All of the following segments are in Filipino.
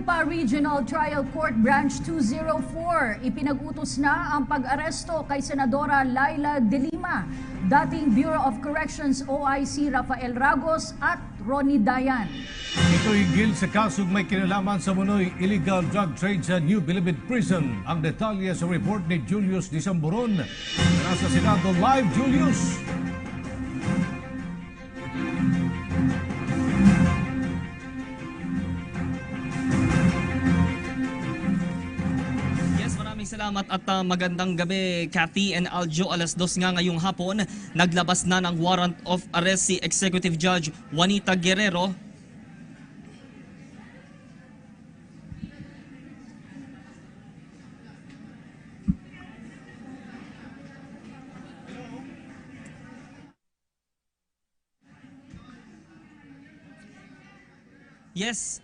Muntinlupa Regional Trial Court Branch 204, ipinag-utos na ang pag-aresto kay Senadora Laila De Lima, dating Bureau of Corrections OIC Rafael Ragos at Ronnie Dayan. Ito hinggil sa kasong may kinalaman sa munoy illegal drug trade sa New Bilibid Prison. Ang detalye sa report ni Julius Disamboron. Nasa Senado Live, Julius! Salamat at magandang gabi, Kathy and Aljo. Alas 2 nga ngayong hapon, naglabas na ng warrant of arrest si Executive Judge Juanita Guerrero. Yes,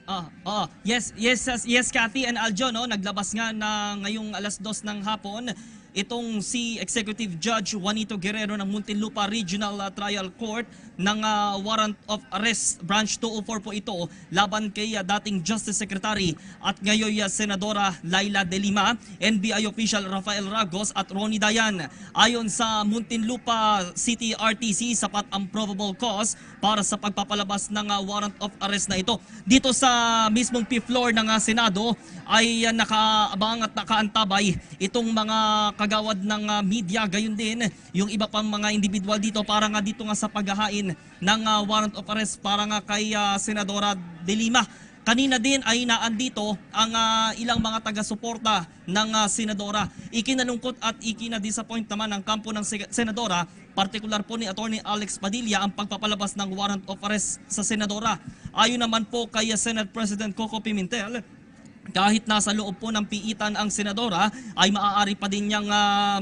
Kathy and Aljo, no, naglabas nga na ngayong alas 2 ng hapon itong si Executive Judge Juanito Guerrero ng Muntinlupa Regional Trial Court ng warrant of arrest branch 204 po ito laban kay dating Justice Secretary at ngayon Senadora Laila De Lima, NBI official Rafael Ragos at Ronnie Dayan. Ayon sa Muntinlupa City RTC, sapat ang probable cause para sa pagpapalabas ng warrant of arrest na ito. Dito sa mismong fifth floor ng Senado ay nakaabang at nakaantabay itong mga kagawad ng media, gayon din yung iba pang mga individual dito para nga dito nga sa paghahain ng warrant of arrest para nga kay Senadora De Lima. Kanina din ay naandito ang ilang mga taga-suporta ng senadora. Ikinalungkot at ikinadisappoint naman ang kampo ng senadora, partikular po ni Attorney Alex Padilla, ang pagpapalabas ng warrant of arrest sa senadora. Ayon naman po kay Senate President Coco Pimentel, kahit nasa loob po ng piitan ang senadora ay maaari pa din niyang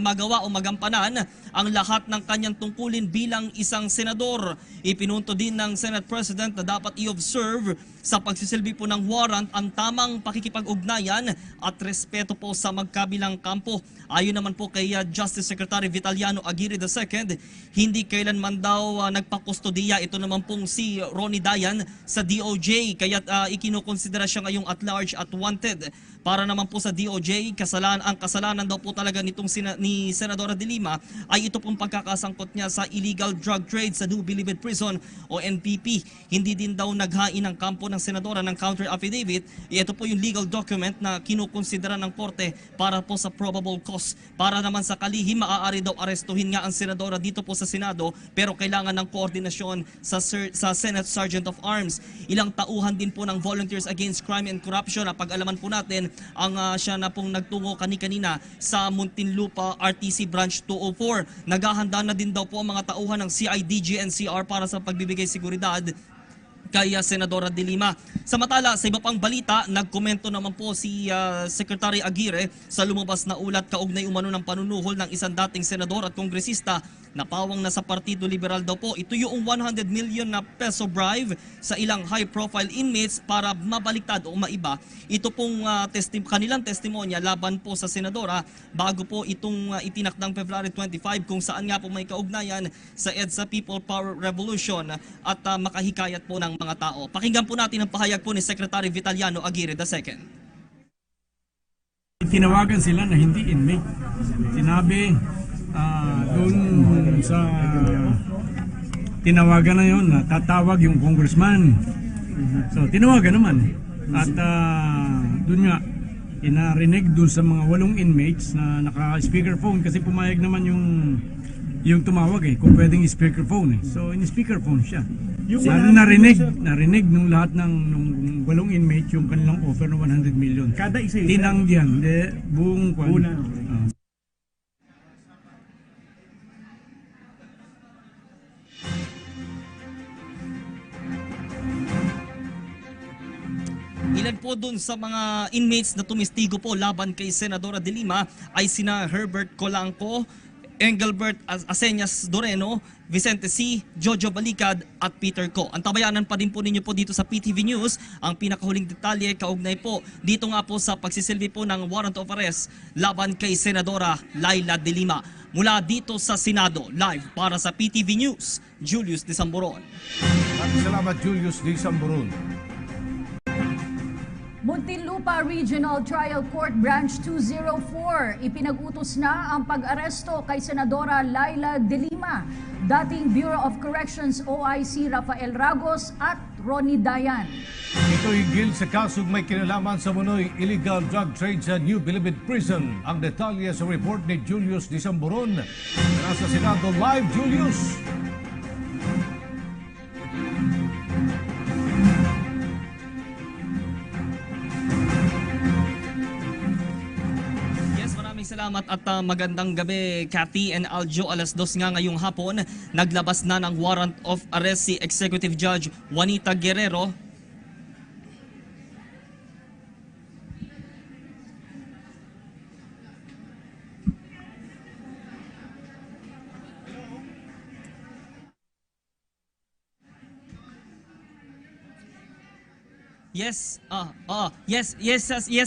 magawa o magampanan ang lahat ng kanyang tungkulin bilang isang senador. Ipinunto din ng Senate President na dapat i-observe sa pagsisilbi po ng warrant ang tamang pakikipag-ugnayan at respeto po sa magkabilang kampo. Ayon naman po kay Justice Secretary Vitaliano Aguirre II, hindi kailanman daw nagpakustodiya ito naman pong si Ronnie Dayan sa DOJ, kaya't ikinukonsidera siya ngayong at large at wanted. Para naman po sa DOJ, ang kasalanan daw po talaga nitong ni Senadora De Lima ay ito pong pagkakasangkot niya sa illegal drug trade sa New Bilibid Prison o NPP. Hindi din daw naghain ng kampo ng senadora ng counter affidavit. Ito po yung legal document na kinukonsidera ng korte para po sa probable cause. Para naman sa kalihim, maaari daw arestuhin nga ang senadora dito po sa Senado, pero kailangan ng koordinasyon sa Senate Sergeant of Arms. Ilang tauhan din po ng Volunteers Against Crime and Corruption na pag-alaman po natin ang siya na pong nagtungo kanina sa Muntinlupa RTC Branch 204. Naghahanda na din daw po ang mga tauhan ng CIDG and CR para sa pagbibigay seguridad kay Senadora De Lima. Samantala, sa iba pang balita, nagkomento naman po si Secretary Aguirre sa lumabas na ulat kaugnay umano ng panunuhol ng isang dating senador at kongresista na pawang nasa Partido Liberal daw po. Ito yung 100 million na peso bribe sa ilang high-profile inmates para mabaliktad o maiba. Ito pong kanilang testimonya laban po sa senadora bago po itong itinakdang February 25 kung saan nga po may kaugnayan sa EDSA People Power Revolution at makahikayat po ng mga tao. Pakinggan po natin ang pahayag po ni Secretary Vitaliano Aguirre II. Tinawagan sila na hindi inmate. Sinabi doon sa tinawagan na yon na tatawag yung congressman. So tinawagan naman. At doon nga inarinig doon sa mga 8 inmates na naka-speakerphone kasi pumayag naman yung tumawag kung pwedeng speakerphone So in-speakerphone siya. Narinig nung lahat ng 8 inmates yung kanilang offer ng 100 million. Kada isa tinanggihan, buong kwan. Ilan po dun sa mga inmates na tumistigo po laban kay Senadora De Lima ay sina Herbert Colanco, Engelbert Aseñas Doreno, Vicente C., Jojo Balicad at Peter Co. Antabayanan pa din po ninyo po dito sa PTV News ang pinakahuling detalye kaugnay po dito nga po sa pagsisilbi po ng warrant of arrest laban kay Senadora Laila De Lima. Mula dito sa Senado, live para sa PTV News, Julius Disamboron. Salamat Julius Disamboron. Muntinlupa Muntinlupa Regional Trial Court Branch 204, ipinag-utos na ang pag-aresto kay Senadora Laila De Lima, dating Bureau of Corrections OIC Rafael Ragos at Ronnie Dayan. Ito hinggil sa kasong may kinalaman sa munoy illegal drug trade sa New Bilibid Prison. Ang detalye sa report ni Julius Disamboron. Tara sa Senado Live, Julius! Salamat at magandang gabi, Kathy and Aljo. 2:00 nga ngayong hapon, naglabas na ng warrant of arrest si Executive Judge Juanita Guerrero. Yes,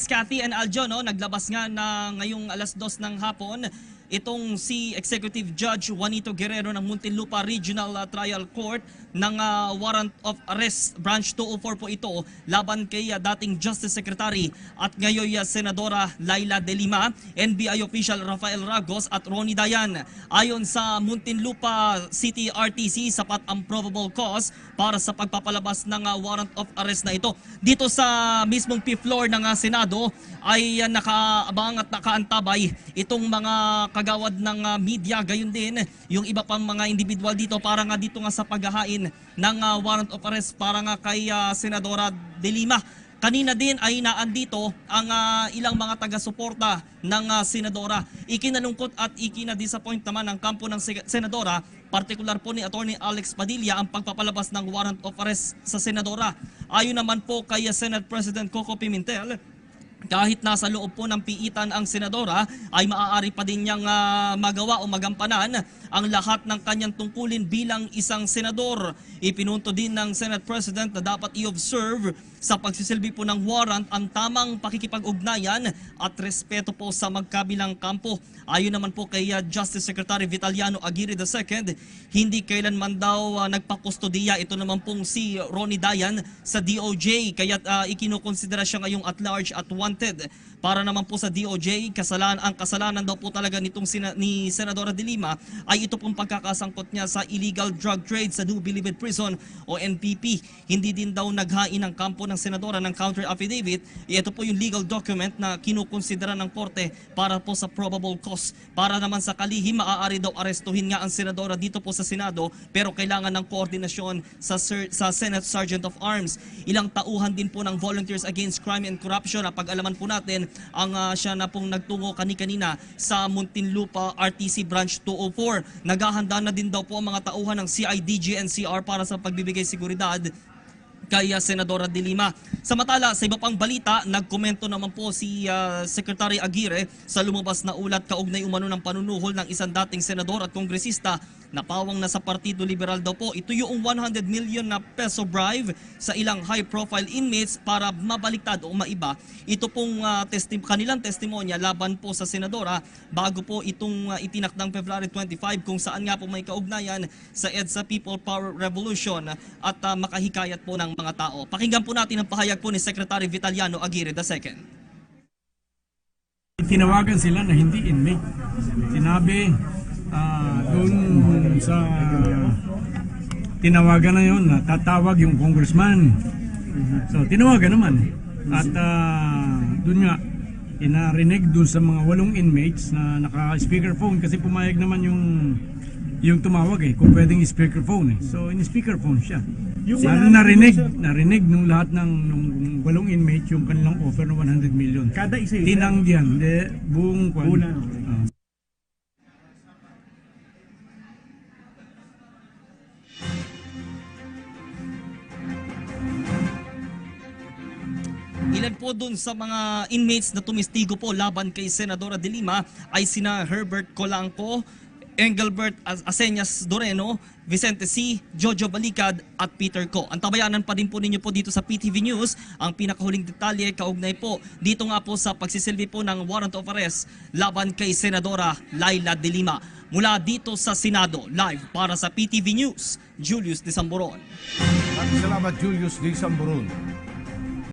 Kathy and Aljo, no, naglabas nga na ngayong 2:00 ng hapon itong si Executive Judge Juanito Guerrero ng Muntinlupa Regional Trial Court ng warrant of arrest branch 204 po ito laban kay dating Justice Secretary at ngayon Senadora Laila De Lima, NBI official Rafael Ragos at Ronnie Dayan. Ayon sa Muntinlupa City RTC, sapat ang probable cause para sa pagpapalabas ng warrant of arrest na ito. Dito sa mismong fifth floor ng Senado ay nakaabang at nakaantabay itong mga kagawad ng media, gayon din yung iba pang mga individual dito para nga dito nga sa paghahain ng warrant of arrest para nga kay Senadora De Lima. Kanina din ay naandito ang ilang mga taga-suporta ng Senadora. Ikinalungkot at ikinadisappoint naman ang kampo ng Senadora, partikular po ni Attorney Alex Padilla, ang pagpapalabas ng warrant of arrest sa Senadora. Ayon naman po kay Senate President Coco Pimentel, kahit nasa loob po ng piitan ang Senadora ay maaari pa din niyang magawa o magampanan ang lahat ng kanyang tungkulin bilang isang senador. Ipinunto din ng Senate President na dapat i-observe sa pagsisilbi po ng warrant ang tamang pakikipag-ugnayan at respeto po sa magkabilang kampo. Ayon naman po kay Justice Secretary Vitaliano Aguirre II, hindi kailanman daw nagpakustodiya ito naman pong si Ronnie Dayan sa DOJ, kaya ikinukonsidera siya ngayong at large at wanted. Para naman po sa DOJ, ang kasalanan daw po talaga nitong ni Senadora De Lima ay ito pong pagkakasangkot niya sa illegal drug trade sa New Bilibid Prison o NPP. Hindi din daw naghain ang kampo ng Senadora ng counter affidavit. Ito po yung legal document na kinukonsidera ng korte para po sa probable cause. Para naman sa kalihim, maaari daw arestuhin nga ang Senadora dito po sa Senado, pero kailangan ng koordinasyon sa Senate Sergeant of Arms. Ilang tauhan din po ng Volunteers Against Crime and Corruption. Pag-alaman po natin ang siya na pong nagtungo kanina sa Muntinlupa RTC Branch 204. Naghahanda na din daw po ang mga tauhan ng CIDG NCR para sa pagbibigay seguridad kay Senadora De Lima. Samantala, sa iba pang balita, nagkomento naman po si Secretary Aguirre sa lumabas na ulat kaugnay umano ng panunuhol ng isang dating senador at kongresista na pawang nasa Partido Liberal daw po. Ito yung 100 million na peso bribe sa ilang high-profile inmates para mabaliktad o maiba. Ito pong kanilang testimonya laban po sa senadora bago po itong itinakdang February 25 kung saan nga po may kaugnayan sa EDSA People Power Revolution at makahikayat po ng mga tao. Pakinggan po natin ang pahayag po ni Secretary Vitaliano Aguirre II. Tinawagan sila na hindi inmate. Sinabi doon sa tinawagan na yun na tatawag yung congressman. So tinawagan naman. At doon nga inarinig doon sa mga 8 inmates na naka-speakerphone kasi pumayag naman yung tumawag kung pwedeng speakerphone So in-speakerphone siya. Narinig nung lahat ng 8 inmates yung kanilang offer ng 100 million. Kada isa yun? Tinanggihan. Buong kwan. Ilan po dun sa mga inmates na tumistigo po laban kay Senadora De Lima ay sina Herbert Colanco, Engelbert Aseñas Doreno, Vicente C., Jojo Balicad at Peter Co. Antabayanan pa din po ninyo po dito sa PTV News ang pinakahuling detalye kaugnay po dito nga po sa pagsisilbi po ng warrant of arrest laban kay Senadora Laila De Lima. Mula dito sa Senado, live para sa PTV News, Julius Disamboron. Salamat Julius Disamboron.